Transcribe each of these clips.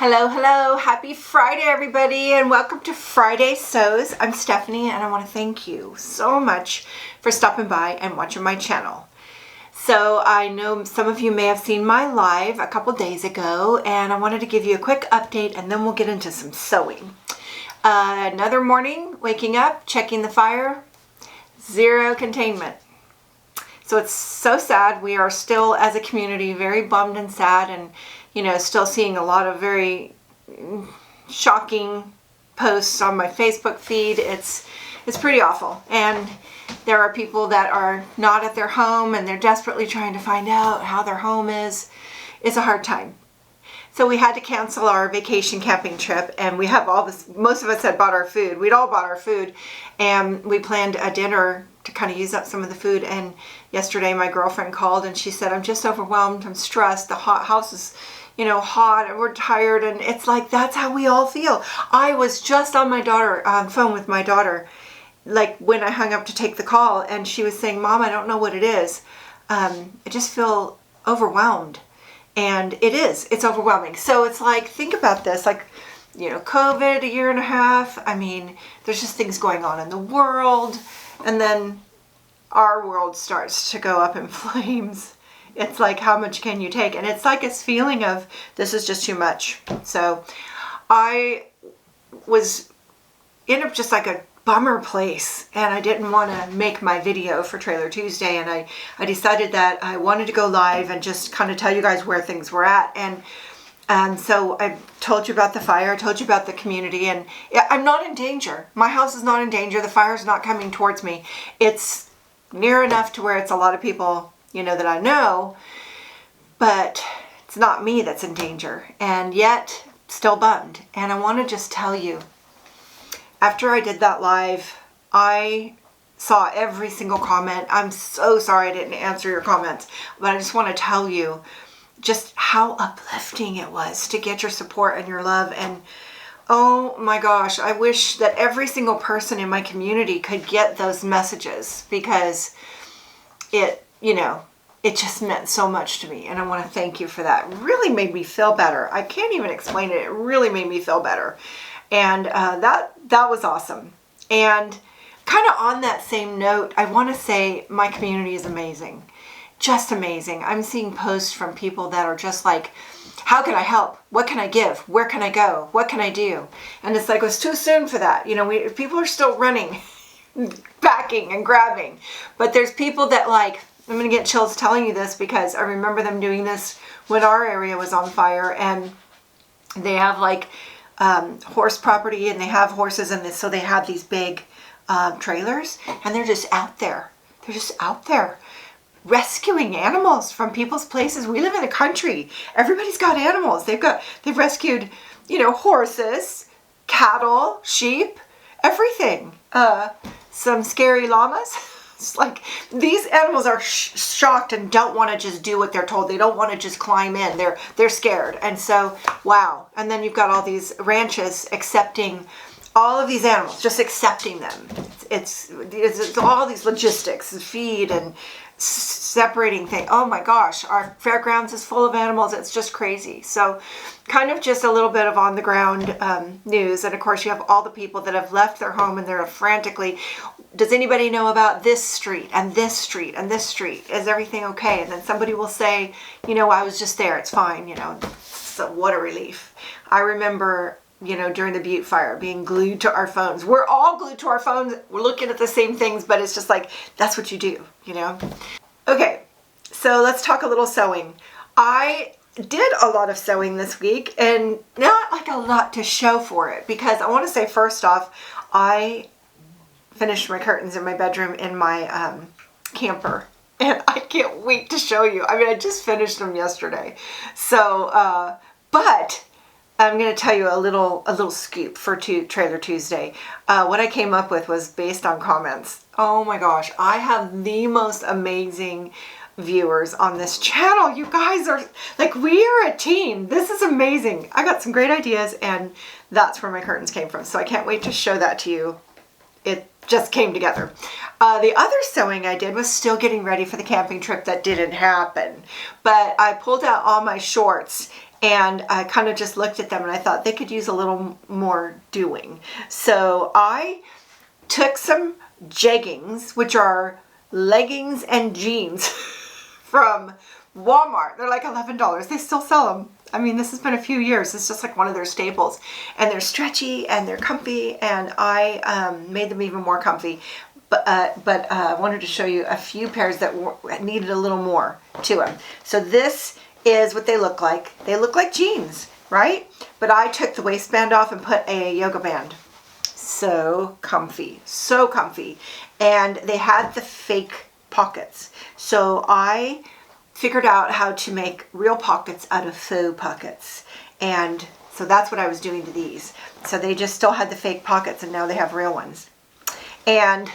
Hello, hello. Happy Friday, everybody, and welcome to Friday Sews. I'm Stephanie, and I want to thank you so much for stopping by and watching my channel. So I know some of you may have seen my live a couple days ago, and I wanted to give you a quick update, and then we'll get into some sewing. Another morning, waking up, checking the fire, zero containment. So it's so sad. We are still, as a community, very bummed and sad, and still seeing a lot of very shocking posts on my Facebook feed. It's pretty awful. And there are people that are not at their home and they're desperately trying to find out how their home is. It's a hard time. So we had to cancel our vacation camping trip, and we have all this, most of us had bought our food. We'd all bought our food, and we planned a dinner to kind of use up some of the food. And yesterday my girlfriend called and she said, I'm just overwhelmed, I'm stressed, the house is hot, and we're tired. And it's like, that's how we all feel. I was just on phone with my daughter, like when I hung up to take the call, and she was saying, Mom, I don't know what it is. I just feel overwhelmed. And it's overwhelming. So it's like, think about this, like, COVID, a year and a half. I mean, there's just things going on in the world. And then our world starts to go up in flames. It's like, how much can you take? And it's like this feeling of, this is just too much. So I was in just like a bummer place, and I didn't want to make my video for Trailer Tuesday, and I decided that I wanted to go live and just kind of tell you guys where things were at. And so I told you about the fire, I told you about the community, and I'm not in danger. My house is not in danger. The fire is not coming towards me. It's near enough to where it's a lot of people that I know, but it's not me that's in danger, and yet still bummed. And I want to just tell you, after I did that live, I saw every single comment. I'm so sorry I didn't answer your comments, but I just want to tell you just how uplifting it was to get your support and your love. And oh my gosh, I wish that every single person in my community could get those messages, because it just meant so much to me, and I want to thank you for that. It really made me feel better. I can't even explain it. It really made me feel better. And that was awesome. And kind of on that same note, I want to say my community is amazing. Just amazing. I'm seeing posts from people that are just like, how can I help? What can I give? Where can I go? What can I do? And it's like, it was too soon for that. People are still running, packing and grabbing. But there's people that, like, I'm going to get chills telling you this, because I remember them doing this when our area was on fire, and they have like horse property, and they have horses in this, so they have these big trailers, and they're just out there. They're just out there rescuing animals from people's places. We live in the country. Everybody's got animals. They've rescued, horses, cattle, sheep, everything. Some scary llamas. It's like, these animals are shocked and don't want to just do what they're told. They don't want to just climb in. They're scared. And so, wow. And then you've got all these ranches accepting all of these animals, just accepting them. It's all these logistics, feed and separating things. Oh my gosh, our fairgrounds is full of animals. It's just crazy. So kind of just a little bit of on the ground news. And of course you have all the people that have left their home, and they're frantically, does anybody know about this street and this street and this street? Is everything okay? And then somebody will say, I was just there. It's fine. So what a relief. I remember, during the Butte fire, being glued to our phones. We're all glued to our phones. We're looking at the same things, but it's just like, that's what you do, Okay, so let's talk a little sewing. I did a lot of sewing this week, and not like a lot to show for it, because I want to say, first off, I finished my curtains in my bedroom in my camper, and I can't wait to show you. I mean, I just finished them yesterday. So, but I'm going to tell you a little scoop for Trailer Tuesday. What I came up with was based on comments. Oh my gosh, I have the most amazing viewers on this channel. You guys are like, we are a team. This is amazing. I got some great ideas, and that's where my curtains came from. So I can't wait to show that to you it just came together. The other sewing I did was still getting ready for the camping trip that didn't happen. But I pulled out all my shorts and I kind of just looked at them and I thought they could use a little more doing. So I took some jeggings, which are leggings and jeans from Walmart. They're like $11. They still sell them. I mean, this has been a few years. It's just like one of their staples. And they're stretchy and they're comfy, and I made them even more comfy. But I wanted to show you a few pairs that needed a little more to them. So this is what they look like. They look like jeans, right? But I took the waistband off and put a yoga band. So comfy, so comfy. And they had the fake pockets. So I figured out how to make real pockets out of faux pockets. And so that's what I was doing to these. So they just still had the fake pockets and now they have real ones. And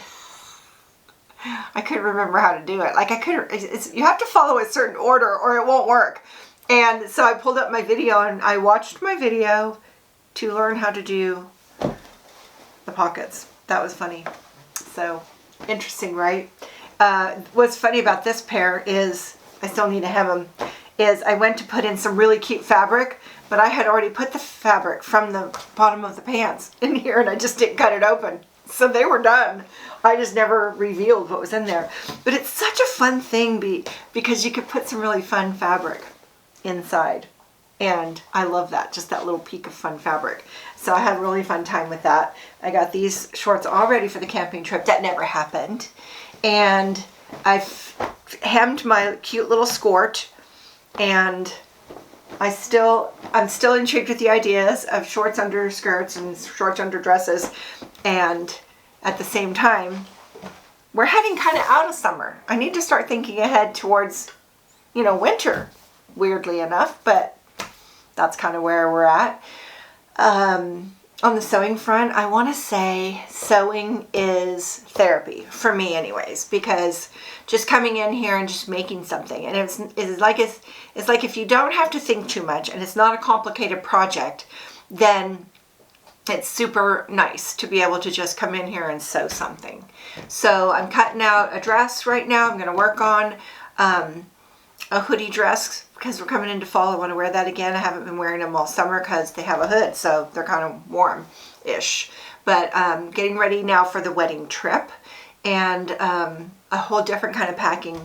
I couldn't remember how to do it. Like you have to follow a certain order or it won't work. And so I pulled up my video and I watched my video to learn how to do the pockets. That was funny. So interesting, right? What's funny about this pair is, I still need to hem them, is I went to put in some really cute fabric, but I had already put the fabric from the bottom of the pants in here and I just didn't cut it open. So they were done. I just never revealed what was in there. But it's such a fun thing because you could put some really fun fabric inside. And I love that, just that little peek of fun fabric. So I had a really fun time with that. I got these shorts all ready for the camping trip. That never happened. And I've hemmed my cute little skirt, and I'm still intrigued with the ideas of shorts under skirts and shorts under dresses. And at the same time, we're heading kind of out of summer. I need to start thinking ahead towards, winter, weirdly enough, but that's kind of where we're at. On the sewing front, I want to say sewing is therapy for me anyways, because just coming in here and just making something, and it's like if you don't have to think too much and it's not a complicated project, then it's super nice to be able to just come in here and sew something. So I'm cutting out a dress right now. I'm going to work on a hoodie dress because we're coming into fall. I want to wear that again. I haven't been wearing them all summer because they have a hood, so they're kind of warm-ish. But getting ready now for the wedding trip, and a whole different kind of packing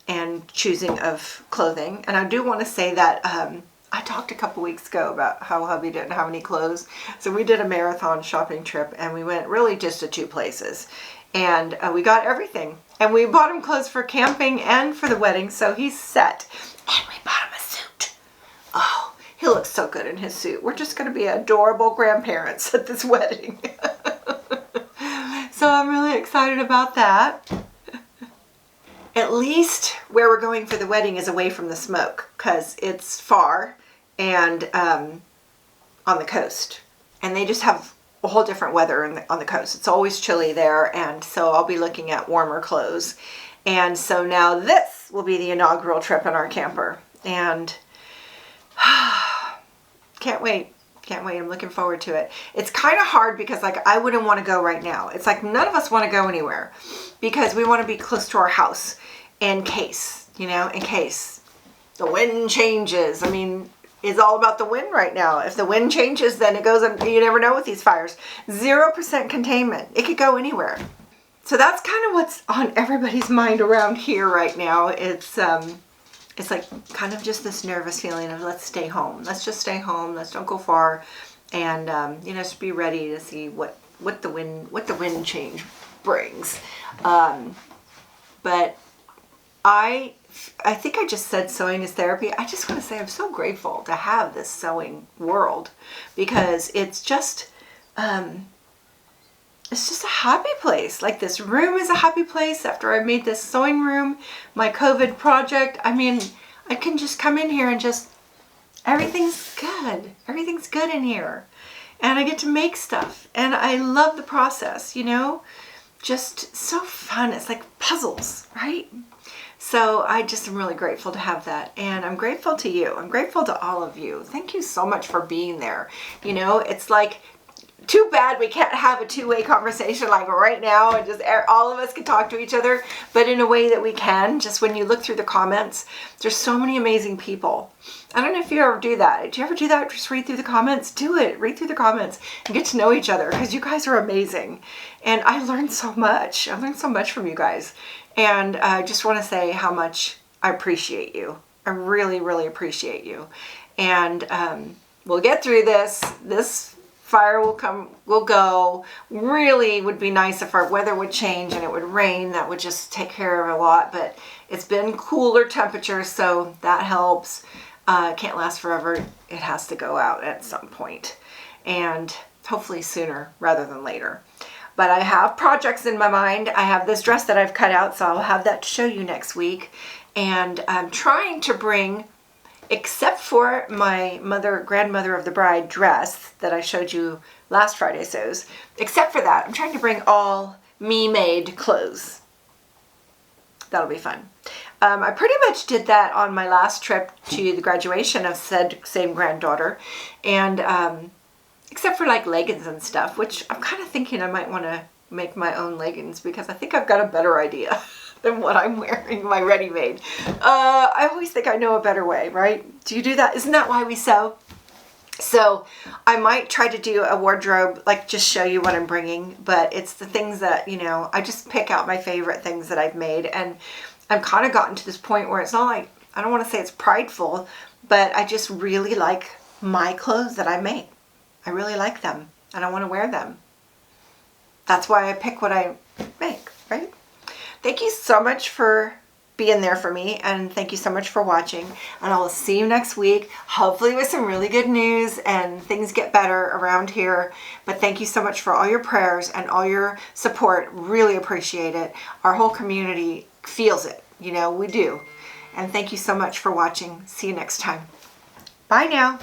and choosing of clothing. And I do want to say that I talked a couple weeks ago about how hubby didn't have any clothes. So we did a marathon shopping trip, and we went really just to 2 places. And we got everything. And we bought him clothes for camping and for the wedding, so he's set. And we bought him a suit. Oh, he looks so good in his suit. We're just going to be adorable grandparents at this wedding. So I'm really excited about that. At least where we're going for the wedding is away from the smoke, because it's far and on the coast. And they just have a whole different weather on the coast. It's always chilly there, and so I'll be looking at warmer clothes. And so now this will be the inaugural trip in our camper. And can't wait. Can't wait. I'm looking forward to it. It's kind of hard because I wouldn't want to go right now. It's like none of us want to go anywhere because we want to be close to our house in case, in case the wind changes. I mean, it's all about the wind right now. If the wind changes, then it goes, and you never know with these fires. 0% containment. It could go anywhere. So that's kind of what's on everybody's mind around here right now. It's like kind of just this nervous feeling of let's stay home. Let's just stay home. Let's don't go far, and just be ready to see what the wind change brings. But I think I just said sewing is therapy. I just want to say I'm so grateful to have this sewing world, because it's just a happy place. Like, this room is a happy place after I made this sewing room, my COVID project. I mean, I can just come in here and just, everything's good. Everything's good in here. And I get to make stuff. And I love the process, just so fun. It's like puzzles, right? So I just am really grateful to have that. And I'm grateful to you. I'm grateful to all of you. Thank you so much for being there. It's like too bad we can't have a two-way conversation like right now and just all of us can talk to each other, but in a way that we can. Just when you look through the comments, there's so many amazing people. I don't know if you ever do that. Do you ever do that? Just read through the comments? Do it. Read through the comments and get to know each other, because you guys are amazing. And I learned so much. I learned so much from you guys. And I just want to say how much I appreciate you. I really, really appreciate you. And we'll get through this. This fire will come, will go. Really would be nice if our weather would change and it would rain. That would just take care of a lot. But it's been cooler temperatures, so that helps. It can't last forever. It has to go out at some point, and hopefully sooner rather than later. But I have projects in my mind. I have this dress that I've cut out, so I'll have that to show you next week. And I'm trying to bring, except for my grandmother of the bride dress that I showed you last Friday sews, except for that, I'm trying to bring all me-made clothes. That'll be fun. I pretty much did that on my last trip to the graduation of said same granddaughter, and except for like leggings and stuff, which I'm kind of thinking I might want to make my own leggings, because I think I've got a better idea than what I'm wearing, my ready-made. I always think I know a better way, right? Do you do that? Isn't that why we sew? So I might try to do a wardrobe, like just show you what I'm bringing, but it's the things that, you know, I just pick out my favorite things that I've made. And I've kind of gotten to this point where it's not like, I don't want to say it's prideful, but I just really like my clothes that I make. I really like them and I want to wear them. That's why I pick what I make, right? Thank you so much for being there for me, and thank you so much for watching, and I will see you next week, hopefully with some really good news and things get better around here. But thank you so much for all your prayers and all your support. Really appreciate it. Our whole community feels it, you know, we do. And thank you so much for watching. See you next time. Bye now.